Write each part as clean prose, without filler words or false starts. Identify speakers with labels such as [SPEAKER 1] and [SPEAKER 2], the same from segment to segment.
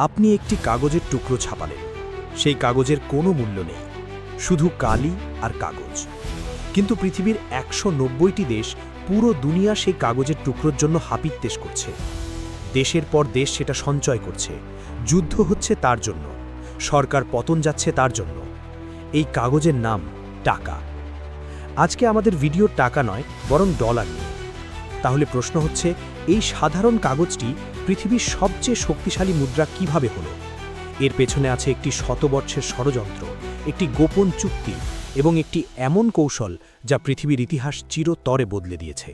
[SPEAKER 1] আপনি একটি কাগজের টুকরো ছাপালেন, সেই কাগজের কোনো মূল্য নেই, শুধু কালি আর কাগজ। কিন্তু পৃথিবীর ১৯০টি দেশ, পুরো দুনিয়া সেই কাগজের টুকরোর জন্য হাপিত্যেশ করছে। দেশের পর দেশ সেটা সঞ্চয় করছে, যুদ্ধ হচ্ছে তার জন্য, সরকার পতন যাচ্ছে তার জন্য। এই কাগজের নাম টাকা। আজকে আমাদের ভিডিও টাকা নয়, বরং ডলার নিয়ে। তাহলে প্রশ্ন হচ্ছে, এই সাধারণ কাগজটি পৃথিবীর সবচেয়ে শক্তিশালী মুদ্রা কিভাবে হলো? এর পেছনে আছে একটি শতবর্ষের ষড়যন্ত্র, একটি গোপন চুক্তি এবং একটি এমন কৌশল যা পৃথিবীর ইতিহাস চিরতরে বদলে দিয়েছে।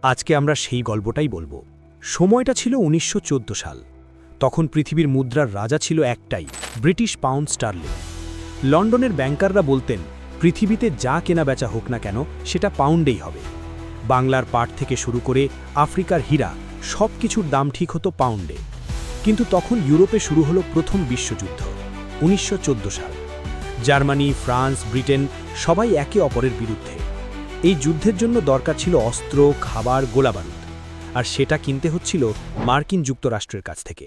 [SPEAKER 1] আজকে আমরা সেই গল্পটাই বলবো। সময়টা ছিল ১৯১৪ সাল। তখন পৃথিবীর মুদ্রার রাজা ছিল একটাই, ব্রিটিশ পাউন্ড স্টার্লিং। লন্ডনের ব্যাংকাররা বলতেন, পৃথিবীতে যা কেনা বেচা হোক না কেন, সেটা পাউন্ডেই হবে। বাংলার পাট থেকে শুরু করে আফ্রিকার হীরা, সব কিছুর দাম ঠিক হতো পাউন্ডে। কিন্তু তখন ইউরোপে শুরু হলো প্রথম বিশ্বযুদ্ধ, ১৯১৪ সাল। জার্মানি, ফ্রান্স, ব্রিটেন সবাই একে অপরের বিরুদ্ধে। এই যুদ্ধের জন্য দরকার ছিল অস্ত্র, খাবার, গোলাবারুদ। আর সেটা কিনতে হচ্ছিল মার্কিন যুক্তরাষ্ট্রের কাছ থেকে।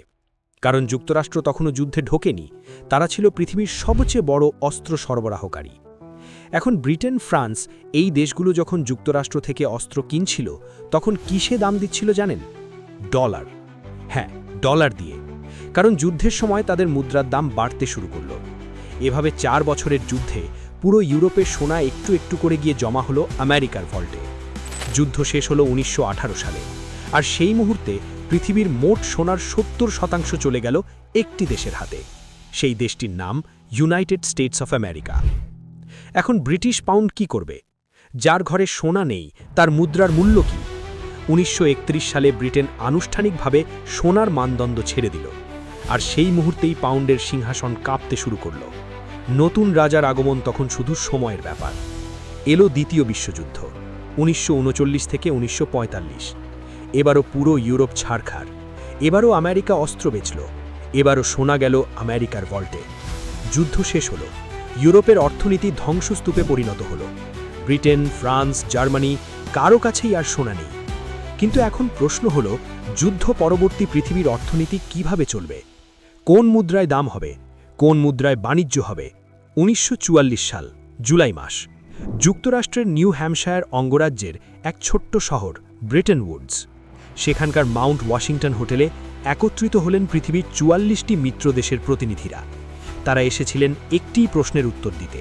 [SPEAKER 1] কারণ যুক্তরাষ্ট্র তখনও যুদ্ধে ঢোকেনি, তারা ছিল পৃথিবীর সবচেয়ে বড় অস্ত্র সরবরাহকারী। এখন ব্রিটেন, ফ্রান্স এই দেশগুলো যখন যুক্তরাষ্ট্র থেকে অস্ত্র কিনছিল, তখন কিসে দাম দিচ্ছিল জানেন? ডলার। হ্যাঁ, ডলার দিয়ে। কারণ যুদ্ধের সময় তাদের মুদ্রার দাম বাড়তে শুরু করল। এভাবে ৪ বছরের যুদ্ধে পুরো ইউরোপের সোনা একটু একটু করে গিয়ে জমা হলো আমেরিকার ভল্টে। যুদ্ধ শেষ হলো ১৯১৮ সালে। আর সেই মুহূর্তে পৃথিবীর মোট সোনার ৭০% চলে গেল একটি দেশের হাতে। সেই দেশটির নাম ইউনাইটেড স্টেটস অফ আমেরিকা। এখন ব্রিটিশ পাউন্ড কি করবে? যার ঘরে সোনা নেই, তার মুদ্রার মূল্য কি? ১৯৩১ সালে ব্রিটেন আনুষ্ঠানিকভাবে সোনার মানদণ্ড ছেড়ে দিল। আর সেই মুহূর্তেই পাউন্ডের সিংহাসন কাঁপতে শুরু করল। নতুন রাজার আগমন তখন শুধু সময়ের ব্যাপার। এলো দ্বিতীয় বিশ্বযুদ্ধ, ১৯৩৯ থেকে ১৯৪৫। এবারও পুরো ইউরোপ ছাড়খাড়। এবারও আমেরিকা অস্ত্র বেচল। এবারও সোনা গেল আমেরিকার ভল্টে। যুদ্ধ শেষ হল। ইউরোপের অর্থনীতি ধ্বংসস্তূপে পরিণত হল। ব্রিটেন, ফ্রান্স, জার্মানি কারো কাছেই আর সোনা নেই। কিন্তু এখন প্রশ্ন হল, যুদ্ধ পরবর্তী পৃথিবীর অর্থনীতি কিভাবে চলবে? কোন মুদ্রায় দাম হবে? কোন মুদ্রায় বাণিজ্য হবে? ১৯৪৪ সাল, জুলাই মাস। যুক্তরাষ্ট্রের নিউ হ্যাম্পশায়ার অঙ্গরাজ্যের এক ছোট্ট শহর ব্রেটন উডস। সেখানকার মাউন্ট ওয়াশিংটন হোটেলে একত্রিত হলেন পৃথিবীর ৪৪টি মিত্র দেশের প্রতিনিধিরা। তারা এসেছিলেন একটিই প্রশ্নের উত্তর দিতে: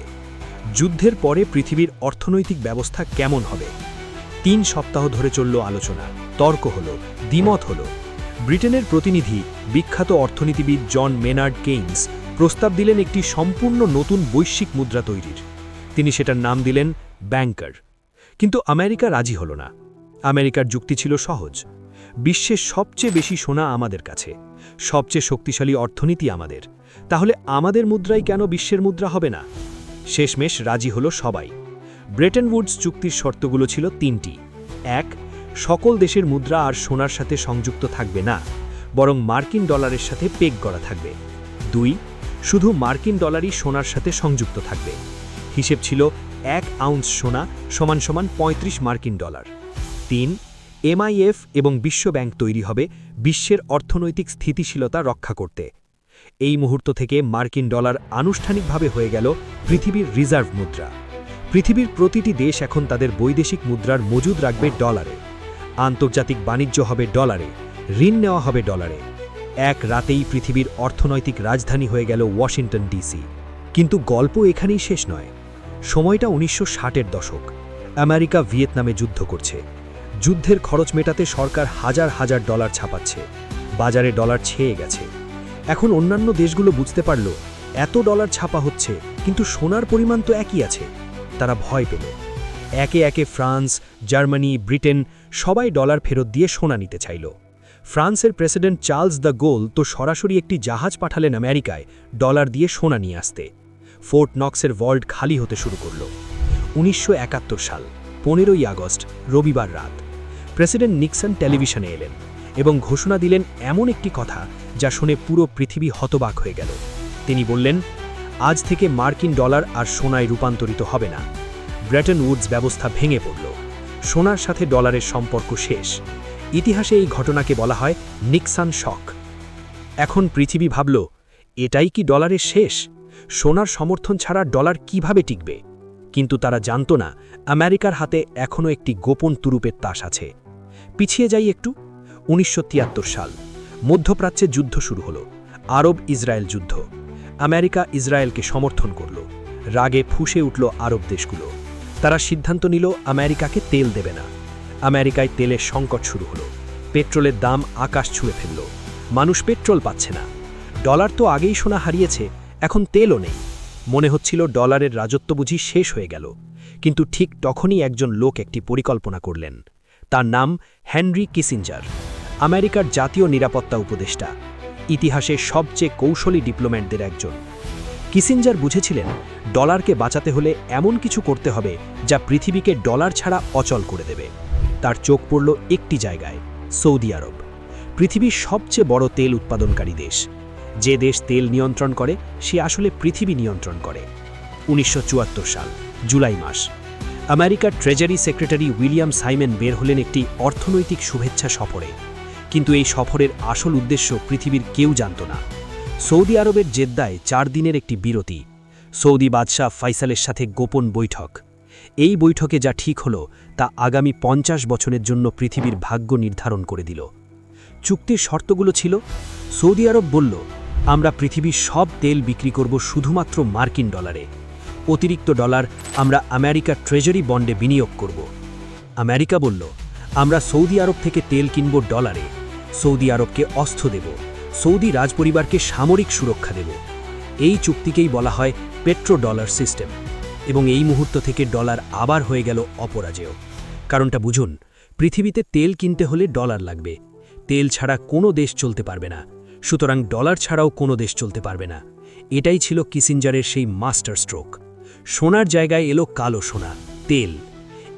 [SPEAKER 1] যুদ্ধের পরে পৃথিবীর অর্থনৈতিক ব্যবস্থা কেমন হবে? ৩ সপ্তাহ ধরে চলল আলোচনা, তর্ক হলো, দ্বিমত হলো। ব্রিটেনের প্রতিনিধি, বিখ্যাত অর্থনীতিবিদ জন মেনার্ড কেইনস প্রস্তাব দিলেন একটি সম্পূর্ণ নতুন বৈশ্বিক মুদ্রা তৈরির। তিনি সেটার নাম দিলেন ব্যাংকার। কিন্তু আমেরিকা রাজি হল না। আমেরিকার যুক্তি ছিল সহজ: বিশ্বের সবচেয়ে বেশি সোনা আমাদের কাছে, সবচেয়ে শক্তিশালী অর্থনীতি আমাদের, তাহলে আমাদের মুদ্রাই কেন বিশ্বের মুদ্রা হবে না? শেষমেশ রাজি হলো সবাই। ব্রেটন উডস চুক্তির শর্তগুলো ছিল ৩টি। ১. সকল দেশের মুদ্রা আর সোনার সাথে সংযুক্ত থাকবে না, বরং মার্কিন ডলারের সাথে পেগ করা থাকবে। ২. শুধু মার্কিন ডলারই সোনার সাথে সংযুক্ত থাকবে। হিসেব ছিল ১ আউন্স সোনা সমান সমান ৩৫ মার্কিন ডলার। ৩. MIF এবং বিশ্বব্যাংক তৈরি হবে বিশ্বের অর্থনৈতিক স্থিতিশীলতা রক্ষা করতে। এই মুহূর্ত থেকে মার্কিন ডলার আনুষ্ঠানিকভাবে হয়ে গেল পৃথিবীর রিজার্ভ মুদ্রা। পৃথিবীর প্রতিটি দেশ এখন তাদের বৈদেশিক মুদ্রার মজুদ রাখবে ডলারে। আন্তর্জাতিক বাণিজ্য হবে ডলারে, ঋণ নেওয়া হবে ডলারে। এক রাতেই পৃথিবীর অর্থনৈতিক রাজধানী হয়ে গেল ওয়াশিংটন ডিসি। কিন্তু গল্প এখানেই শেষ নয়। সময়টা ১৯৬০-এর দশক। আমেরিকা ভিয়েতনামে যুদ্ধ করছে। যুদ্ধের খরচ মেটাতে সরকার হাজার হাজার ডলার ছাপাচ্ছে। বাজারে ডলার ছেয়ে গেছে। এখন অন্যান্য দেশগুলো বুঝতে পারল, এত ডলার ছাপা হচ্ছে, কিন্তু সোনার পরিমাণ তো একই আছে। তারা ভয় পেল। একে একে ফ্রান্স, জার্মানি, ব্রিটেন সবাই ডলার ফেরত দিয়ে সোনা নিতে চাইল। ফ্রান্সের প্রেসিডেন্ট চার্লস দ্য গোল তো সরাসরি একটি জাহাজ পাঠালেন আমেরিকায় ডলার দিয়ে সোনা নিয়ে আসতে। ফোর্ট নক্সের ভল্ট খালি হতে শুরু করল। ১৯৭১ সাল, ১৫ই আগস্ট, রবিবার রাত। প্রেসিডেন্ট নিক্সন টেলিভিশনে এলেন এবং ঘোষণা দিলেন এমন একটি কথা যা শুনে পুরো পৃথিবী হতবাক হয়ে গেল। তিনি বললেন, আজ থেকে মার্কিন ডলার আর সোনায় রূপান্তরিত হবে না। ব্রেটন উডস ব্যবস্থা ভেঙে পড়ল। সোনার সাথে ডলারের সম্পর্ক শেষ। ইতিহাসে এই ঘটনাকে বলা হয় নিক্সন শক। এখন পৃথিবী ভাবল, এটাই কি ডলারের শেষ? সোনার সমর্থন ছাড়া ডলার কিভাবে টিকবে? কিন্তু তারা জানত না আমেরিকার হাতে এখনও একটি গোপন তুরুপের তাস আছে। পিছিয়ে যাই একটু। ১৯৭৩ সাল, মধ্যপ্রাচ্যে যুদ্ধ শুরু হলো, আরব ইসরায়েল যুদ্ধ। আমেরিকা ইসরায়েলকে সমর্থন করল। রাগে ফুঁসে উঠল আরব দেশগুলো। তারা সিদ্ধান্ত নিল আমেরিকাকে তেল দেবে না। আমেরিকায় তেলের সংকট শুরু হলো। পেট্রোলের দাম আকাশ ছুঁয়ে ফেলল। মানুষ পেট্রোল পাচ্ছে না। ডলার তো আগেই সোনা হারিয়েছে, এখন তেলও নেই। মনে হচ্ছিল ডলারের রাজত্ব বুঝি শেষ হয়ে গেল। কিন্তু ঠিক তখনই একজন লোক একটি পরিকল্পনা করলেন। তার নাম হেনরি কিসিঞ্জার, আমেরিকার জাতীয় নিরাপত্তা উপদেষ্টা, ইতিহাসের সবচেয়ে কৌশলী ডিপ্লোম্যাটদের একজন। কিসিঞ্জার বুঝেছিলেন ডলারকে বাঁচাতে হলে এমন কিছু করতে হবে যা পৃথিবীকে ডলার ছাড়া অচল করে দেবে। তার চোখ পড়ল একটি জায়গায়, সৌদি আরব, পৃথিবীর সবচেয়ে বড় তেল উৎপাদনকারী দেশ। যে দেশ তেল নিয়ন্ত্রণ করে সে আসলে পৃথিবী নিয়ন্ত্রণ করে। ১৯৭৪ সাল, জুলাই মাস, আমেরিকার ট্রেজারি সেক্রেটারি উইলিয়াম সাইমন বের হলেন একটি অর্থনৈতিক শুভেচ্ছা সফরে। কিন্তু এই সফরের আসল উদ্দেশ্য পৃথিবীর কেউ জানত না। সৌদি আরবের জেদ্দায় ৪ দিনের একটি বিরতি, সৌদি বাদশাহ ফাইসালের সাথে গোপন বৈঠক। এই বৈঠকে যা ঠিক হলো তা আগামী ৫০ বছরের জন্য পৃথিবীর ভাগ্য নির্ধারণ করে দিল। চুক্তির শর্তগুলো ছিল, সৌদি আরব বলল, আমরা পৃথিবীর সব তেল বিক্রি করব শুধুমাত্র মার্কিন ডলারে। অতিরিক্ত ডলার আমরা আমেরিকার ট্রেজারি বন্ডে বিনিয়োগ করব। আমেরিকা বলল, আমরা সৌদি আরব থেকে তেল কিনব ডলারে, সৌদি আরবকে অস্ত্র দেব, সৌদি রাজপরিবারকে সামরিক সুরক্ষা দেব। এই চুক্তিকেই বলা হয় পেট্রো ডলার সিস্টেম। এবং এই মুহূর্ত থেকে ডলার আবার হয়ে গেল অপরাজেয়। কারণটা বুঝুন, পৃথিবীতে তেল কিনতে হলে ডলার লাগবে। তেল ছাড়া কোনো দেশ চলতে পারবে না, সুতরাং ডলার ছাড়াও কোনো দেশ চলতে পারবে না। এটাই ছিল কিসিঞ্জারের সেই মাস্টার স্ট্রোক। সোনার জায়গায় এলো কালো সোনা, তেল।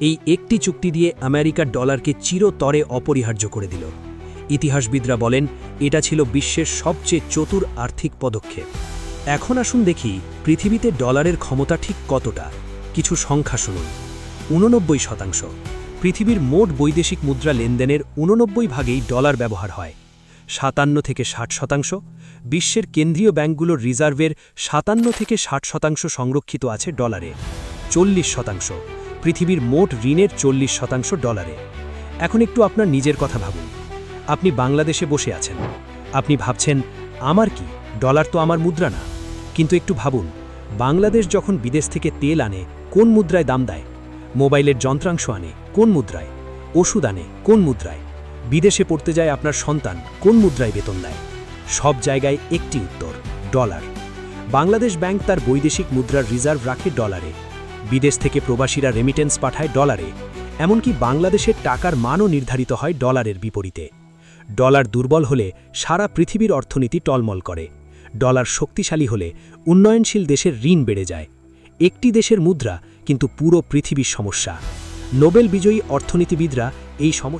[SPEAKER 1] এই একটি চুক্তি দিয়ে আমেরিকার ডলারকে চিরতরে অপরিহার্য করে দিল। ইতিহাসবিদরা বলেন এটা ছিল বিশ্বের সবচেয়ে চতুর আর্থিক পদক্ষেপ। এখন আসুন দেখি পৃথিবীতে ডলারের ক্ষমতা ঠিক কতটা। কিছু সংখ্যা শুনুন। ৮৯%। পৃথিবীর মোট বৈদেশিক মুদ্রা লেনদেনের ৮৯ ভাগেই ডলার ব্যবহার হয়। ৫৭ থেকে ৬০%। বিশ্বের কেন্দ্রীয় ব্যাংকগুলোর রিজার্ভের ৫৭ থেকে ৬০% সংরক্ষিত আছে ডলারে। ৪০%। পৃথিবীর মোট ঋণের ৪০% ডলারে। এখন একটু আপনার নিজের কথা ভাবুন। আপনি বাংলাদেশে বসে আছেন। আপনি ভাবছেন, আমার কি, ডলার তো আমার মুদ্রা না। কিন্তু একটু ভাবুন, বাংলাদেশ যখন বিদেশ থেকে তেল আনে কোন মুদ্রায় দাম দেয়? মোবাইলের যন্ত্রাংশ আনে কোন মুদ্রায়? ওষুধ আনে কোন মুদ্রায়? বিদেশে পড়তে যায় আপনার সন্তান কোন মুদ্রায় বেতন দেয়? সব জায়গায় একটি উত্তর, ডলার। বাংলাদেশ ব্যাংক তার বৈদেশিক মুদ্রার রিজার্ভ রাখে ডলারে। বিদেশ থেকে প্রবাসীরা রেমিটেন্স পাঠায় ডলারে। এমনকি বাংলাদেশের টাকার মানও নির্ধারিত হয় ডলারের বিপরীতে। ডলার দুর্বল হলে সারা পৃথিবীর অর্থনীতি টলমল করে। ডলার শক্তিশালী হলে উন্নয়নশীল দেশের ঋণ বেড়ে যায়। একটি দেশের মুদ্রা কিন্তু পুরো পৃথিবীর সমস্যা। নোবেল বিজয়ী অর্থনীতিবিদরা এই সমস্যা